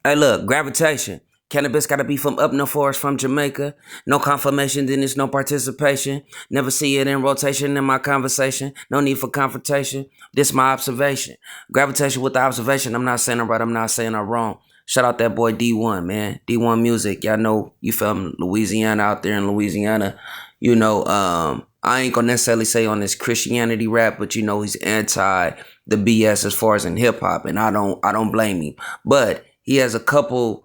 Hey, look, gravitation. Cannabis gotta be from up north forest from Jamaica. No confirmation, then it's no participation. Never see it in rotation in my conversation. No need for confrontation. This my observation. Gravitation with the observation. I'm not saying I'm right, I'm not saying I'm wrong. Shout out that boy D1, man. Dee1Music. Y'all know you from Louisiana out there in Louisiana. You know, I ain't gonna necessarily say on this Christianity rap, but you know he's anti the BS as far as in hip hop, and I don't blame him. But he has a couple,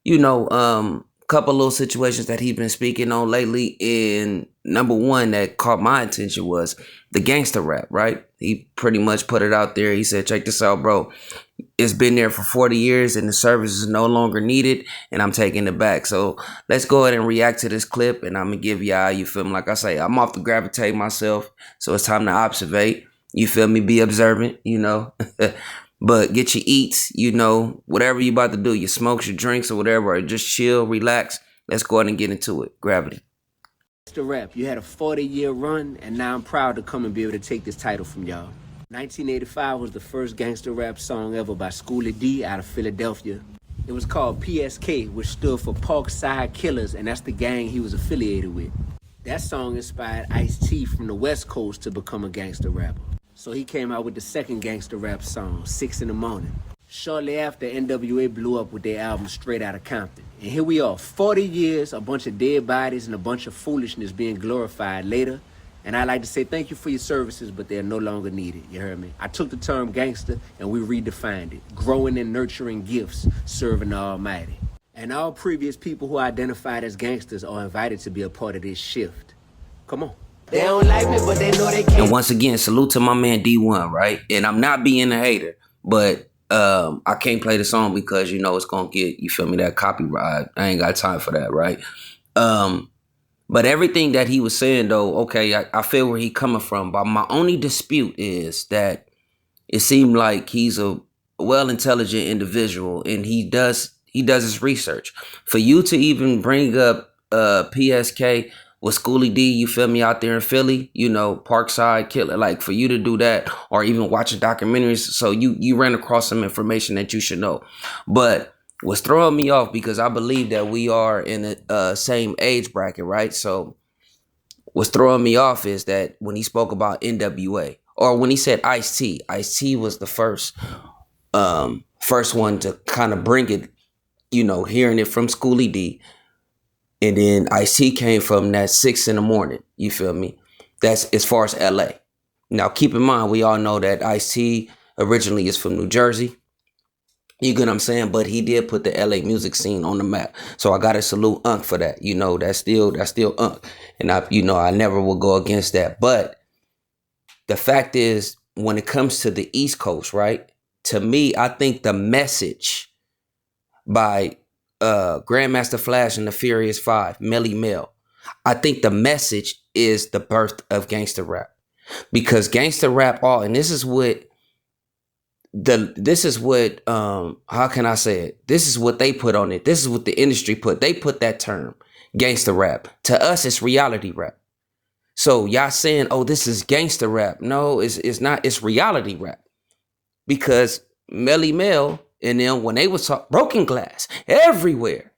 couple little situations that he's been speaking on lately. And number one that caught my attention was the gangster rap, right? He pretty much put it out there. He said, check this out, bro. It's been there for 40 years and the service is no longer needed and I'm taking it back. So let's go ahead and react to this clip and I'm going to give y'all, you feel me? Like I say, I'm off to gravitate myself. So it's time to observate. You feel me? Be observant, But get your eats, whatever you about to do, your smokes, your drinks or whatever, or just chill, relax. Let's go ahead and get into it. Gravity. Gangsta rap, you had a 40-year run, and now I'm proud to come and be able to take this title from y'all. 1985 was the first gangsta rap song ever by Schoolie D out of Philadelphia. It was called PSK, which stood for Parkside Killers, and that's the gang he was affiliated with. That song inspired Ice-T from the Westcoast to become a gangsta rapper. So he came out with the second gangsta rap song, 6 in the Morning. Shortly after, NWA blew up with their album Straight Outta Compton. And here we are, 40 years, a bunch of dead bodies and a bunch of foolishness being glorified later. And I'd like to say thank you for your services, but they're no longer needed, you heard me? I took the term gangster and we redefined it. Growing and nurturing gifts, serving the Almighty. And all previous people who identified as gangsters are invited to be a part of this shift. Come on. They don't like me, but they know they can't. And once again, salute to my man D1, right? And I'm not being a hater, but I can't play the song because, it's going to get, you feel me, that copyright. I ain't got time for that, right? But everything that he was saying, though, okay, I feel where he coming from. But my only dispute is that it seemed like he's a well-intelligent individual and he does his research. For you to even bring up PSK with Schoolie D, you feel me, out there in Philly, Parkside Killer, like for you to do that or even watching documentaries. So you ran across some information that you should know. But what's throwing me off, because I believe that we are in the same age bracket, right? So what's throwing me off is that when he spoke about NWA or when he said Ice-T, Ice-T was the first one to kind of bring it, hearing it from Schoolie D. And then Ice-T came from that 6 in the Morning. You feel me? That's as far as LA. Now, keep in mind, we all know that Ice-T originally is from New Jersey. You get what I'm saying? But he did put the LA music scene on the map. So I got to salute Unc for that. That's still Unc. And I never will go against that. But the fact is, when it comes to the East Coast, right? To me, I think the message by Grandmaster Flash and the Furious Five, Melly Mel, I think the message is the birth of gangster rap, because gangster rap, and this is what how can I say it? This is what they put on it. This is what the industry put. They put that term, gangster rap. To us, it's reality rap. So y'all saying, oh, this is gangster rap. No, it's not. It's reality rap, because Melly Mel and then when they was talking Broken Glass everywhere,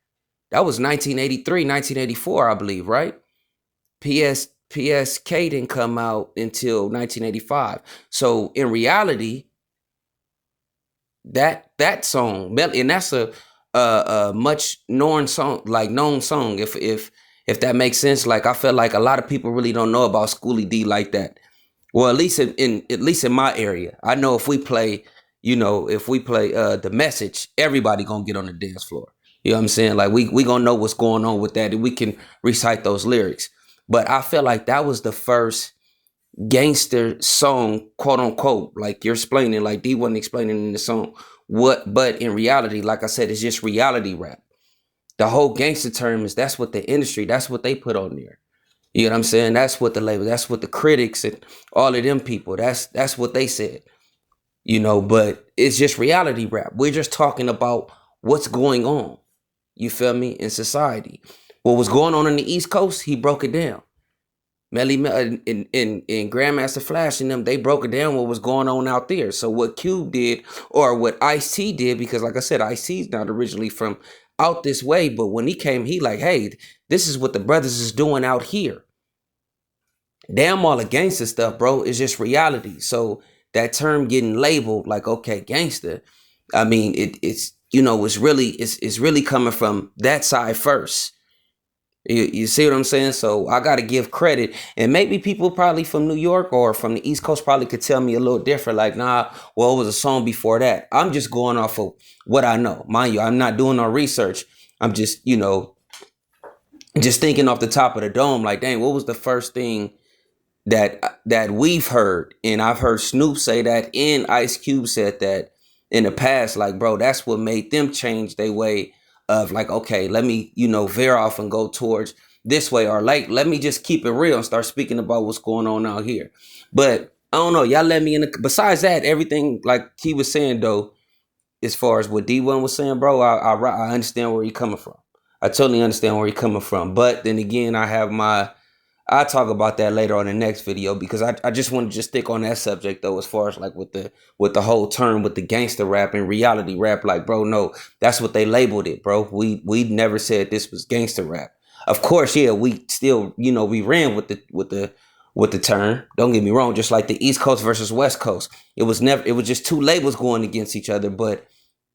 that was 1983, 1984, I believe, right? PSK didn't come out until 1985. So in reality, that song, and that's a much known song, if that makes sense. Like I feel like a lot of people really don't know about Schoolie D like that. Well, at least in my area, I know if we play The Message, everybody gonna get on the dance floor. You know what I'm saying? Like we gonna know what's going on with that, and we can recite those lyrics. But I feel like that was the first gangster song, quote unquote, like you're explaining, like D wasn't explaining in the song. But in reality, like I said, it's just reality rap. The whole gangster term that's what the industry, that's what they put on there. You know what I'm saying? That's what the label, that's what the critics and all of them people, that's what they said. But it's just reality rap. We're just talking about what's going on. You feel me? In society. What was going on in the East Coast, he broke it down. Melly and Grandmaster Flash and them, they broke it down what was going on out there. So what Cube did, or what Ice-T did, because like I said, Ice-T's not originally from out this way, but when he came, he like, hey, this is what the brothers is doing out here. Damn, all the gangster stuff, bro, is just reality. So that term getting labeled like, okay, gangster, I mean, it's it's really coming from that side first. You see what I'm saying? So I got to give credit. And maybe people probably from New York or from the East Coast probably could tell me a little different. Like, nah, well, it was a song before that. I'm just going off of what I know. Mind you, I'm not doing no research. I'm just, just thinking off the top of the dome. Like, dang, what was the first thing that we've heard? And I've heard Snoop say that, and Ice Cube said that in the past. Like, bro, that's what made them change their way of like, okay, let me, veer off and go towards this way, or like, let me just keep it real and start speaking about what's going on out here. But I don't know, y'all let me in besides that, everything like he was saying though, as far as what D1 was saying, bro, I understand where he coming from. I totally understand where he coming from. But then again, I'll talk about that later on in the next video, because I just want to just stick on that subject though, as far as like with the whole term with the gangster rap and reality rap. Like, bro, no, that's what they labeled it, bro. We never said this was gangster rap. Of course, yeah, we still, we ran with the term. Don't get me wrong, just like the East Coast versus West Coast. It was just two labels going against each other, but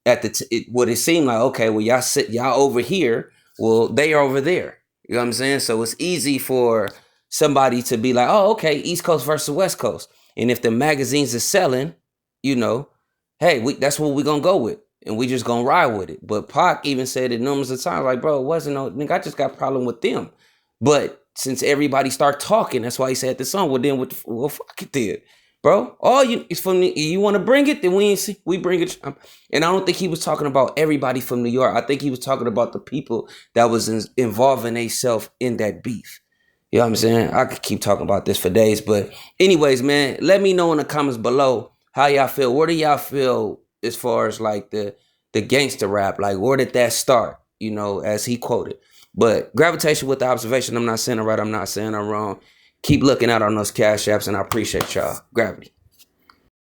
at what it seemed like, okay, well, y'all over here, well, they are over there. You know what I'm saying? So it's easy for somebody to be like, oh, okay, East Coast versus West Coast. And if the magazines are selling, hey, that's what we're going to go with. And we just going to ride with it. But Pac even said it numerous of times, like, bro, it wasn't no, nigga, I just got a problem with them. But since everybody start talking, that's why he said the song. Well, then, well, fuck it then. Bro, it's from you want to bring it, then we bring it. And I don't think he was talking about everybody from New York. I think he was talking about the people that was involving themselves in that beef. You know what I'm saying? I could keep talking about this for days. But anyways, man, let me know in the comments below how y'all feel. Where do y'all feel as far as like the gangster rap? Like, where did that start? As he quoted. But gravitation with the observation. I'm not saying it right. I'm not saying I'm wrong. Keep looking out on those cash apps, and I appreciate y'all. Gravity.